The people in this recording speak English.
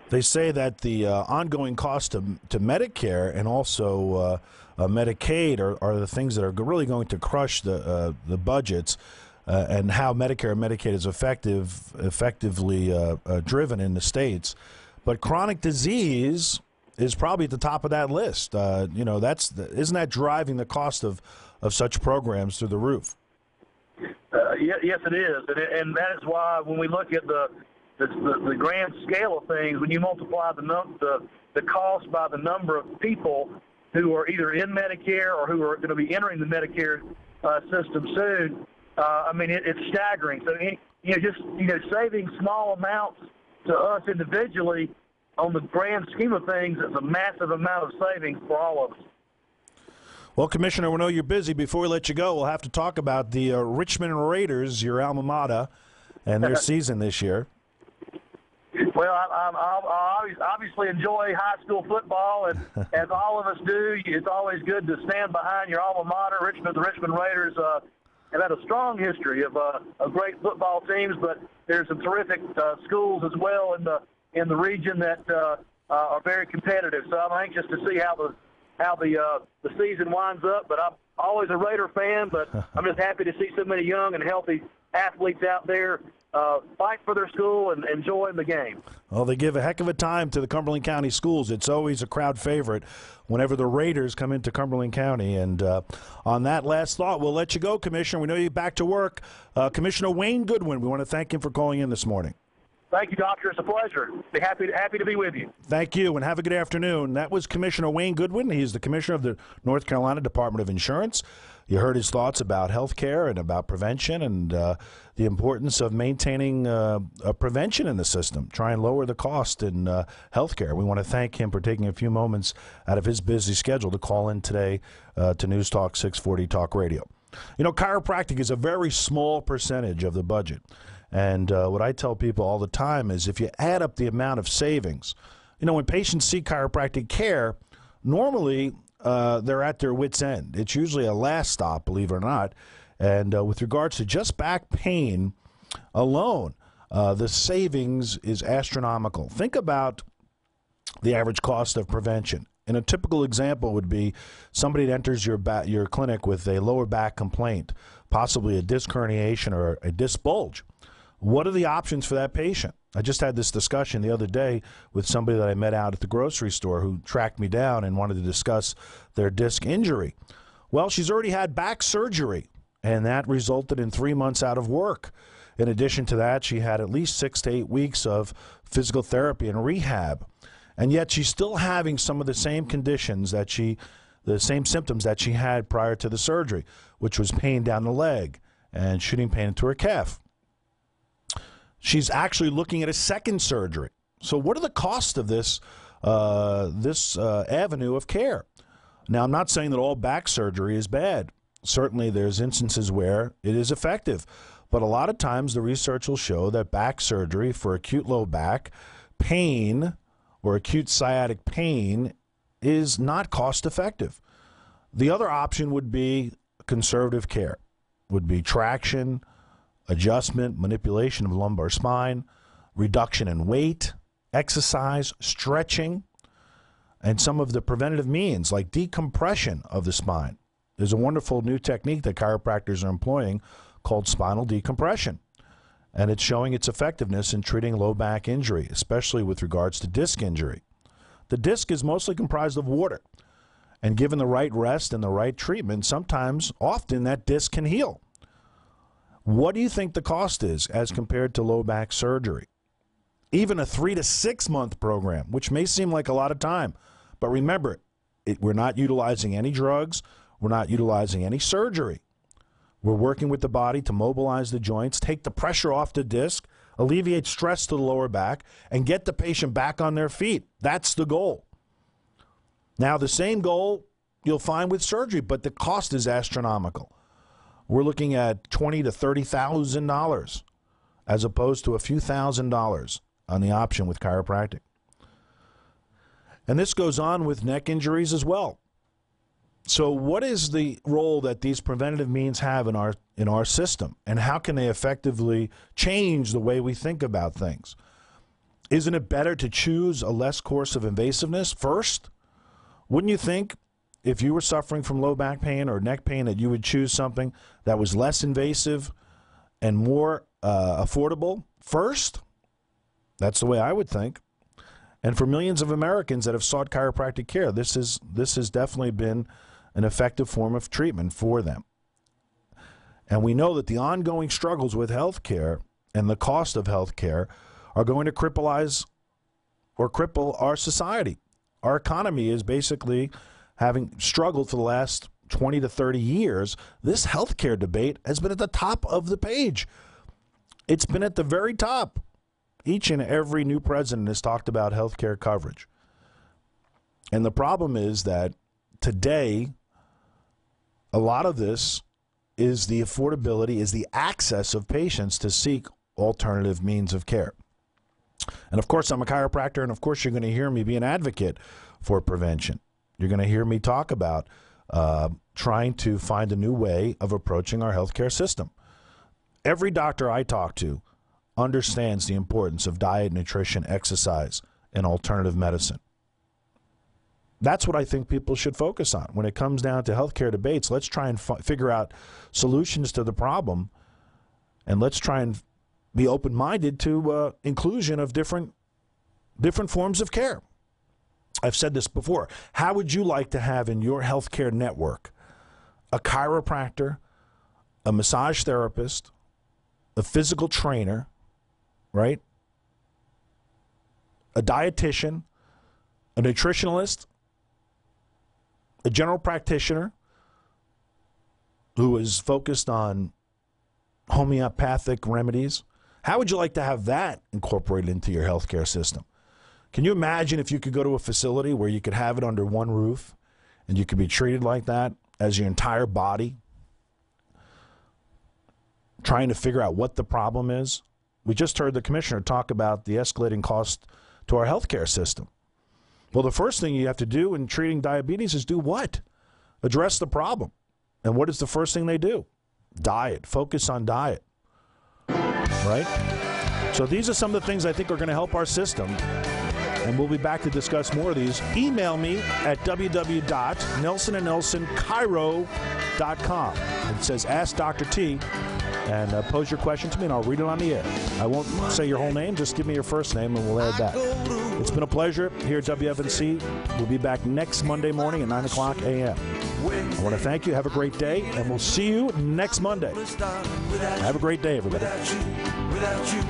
They say that the ongoing cost to Medicare and also Medicaid are the things that are really going to crush the budgets, and how Medicare and Medicaid is effectively driven in the states. But chronic disease is probably at the top of that list. Isn't that driving the cost of such programs through the roof? Yes, it is, and that is why when we look at the grand scale of things, when you multiply the cost by the number of people who are either in Medicare or who are going to be entering the Medicare system soon, it's staggering. So, saving small amounts to us individually on the grand scheme of things is a massive amount of savings for all of us. Well, Commissioner, we know you're busy. Before we let you go, we'll have to talk about the Richmond Raiders, your alma mater, and their season this year. Well, I obviously enjoy high school football, and as all of us do, it's always good to stand behind your alma mater. The Richmond Raiders have had a strong history of great football teams, but there's some terrific schools as well in the region that are very competitive. So I'm anxious to see how the season winds up. But I'm always a Raider fan, but I'm just happy to see so many young and healthy athletes out there fight for their school and enjoying the game. Well, they give a heck of a time to the Cumberland County schools. It's always a crowd favorite whenever the Raiders come into Cumberland County. And on that last thought, we'll let you go, Commissioner. We know you're back to work. Commissioner Wayne Goodwin, we want to thank him for calling in this morning. Thank you, Doctor. It's a pleasure. Be happy to be with you. Thank you, and have a good afternoon. That was Commissioner Wayne Goodwin. He's the Commissioner of the North Carolina Department of Insurance. You heard his thoughts about health care and about prevention and the importance of maintaining a prevention in the system, try and lower the cost in health care. We want to thank him for taking a few moments out of his busy schedule to call in today to News Talk 640 Talk Radio. Chiropractic is a very small percentage of the budget. And what I tell people all the time is if you add up the amount of savings, when patients seek chiropractic care, normally they're at their wit's end. It's usually a last stop, believe it or not. And with regards to just back pain alone, the savings is astronomical. Think about the average cost of prevention. And a typical example would be somebody that enters your clinic with a lower back complaint, possibly a disc herniation or a disc bulge. What are the options for that patient? I just had this discussion the other day with somebody that I met out at the grocery store who tracked me down and wanted to discuss their disc injury. Well, she's already had back surgery, and that resulted in 3 months out of work. In addition to that, she had at least 6 to 8 weeks of physical therapy and rehab. And yet she's still having some of the same conditions the same symptoms that she had prior to the surgery, which was pain down the leg and shooting pain into her calf. She's actually looking at a second surgery. So what are the costs of this avenue of care? Now, I'm not saying that all back surgery is bad. Certainly there's instances where it is effective. But a lot of times the research will show that back surgery for acute low back pain or acute sciatic pain is not cost effective. The other option would be conservative care, would be traction, adjustment, manipulation of lumbar spine, reduction in weight, exercise, stretching, and some of the preventative means like decompression of the spine. There's a wonderful new technique that chiropractors are employing called spinal decompression, and it's showing its effectiveness in treating low back injury, especially with regards to disc injury. The disc is mostly comprised of water, and given the right rest and the right treatment, often that disc can heal. What do you think the cost is as compared to low back surgery? Even a 3 to 6 month program, which may seem like a lot of time, but remember, we're not utilizing any drugs, we're not utilizing any surgery. We're working with the body to mobilize the joints, take the pressure off the disc, alleviate stress to the lower back, and get the patient back on their feet. That's the goal. Now, the same goal you'll find with surgery, but the cost is astronomical. We're looking at $20,000 to $30,000 as opposed to a few $1,000s on the option with chiropractic. And this goes on with neck injuries as well. So what is the role that these preventative means have in our system, and how can they effectively change the way we think about things? Isn't it better to choose a less course of invasiveness first? Wouldn't you think if you were suffering from low back pain or neck pain that you would choose something that was less invasive and more affordable first? That's the way I would think. And for millions of Americans that have sought chiropractic care, this has definitely been an effective form of treatment for them. And we know that the ongoing struggles with health care and the cost of health care are going to cripple our society. Our economy is basically having struggled for the last 20 to 30 years. This health care debate has been at the top of the page. It's been at the very top. Each and every new president has talked about health care coverage. And the problem is that today, a lot of this is the affordability, is the access of patients to seek alternative means of care. And of course, I'm a chiropractor, and of course, you're going to hear me be an advocate for prevention. You're going to hear me talk about trying to find a new way of approaching our healthcare system. Every doctor I talk to understands the importance of diet, nutrition, exercise, and alternative medicine. That's what I think people should focus on. When it comes down to healthcare debates, let's try and figure out solutions to the problem, and let's try and be open-minded to inclusion of different forms of care. I've said this before. How would you like to have in your healthcare network a chiropractor, a massage therapist, a physical trainer, right? A dietitian, a nutritionalist, a general practitioner who is focused on homeopathic remedies? How would you like to have that incorporated into your healthcare system? Can you imagine if you could go to a facility where you could have it under one roof and you could be treated like that as your entire body? Trying to figure out what the problem is. We just heard the commissioner talk about the escalating cost to our healthcare system. Well, the first thing you have to do in treating diabetes is do what? Address the problem. And what is the first thing they do? Diet. Focus on diet. Right? So these are some of the things I think are going to help our system. And we'll be back to discuss more of these. Email me at www.nelsonandnelsonchiro.com. It says Ask Dr. T. And pose your question to me, and I'll read it on the air. I won't say your whole name. Just give me your first name, and we'll add that. It's been a pleasure here at WFNC. We'll be back next Monday morning at 9 o'clock a.m. I want to thank you. Have a great day, and we'll see you next Monday. Have a great day, everybody. Without you.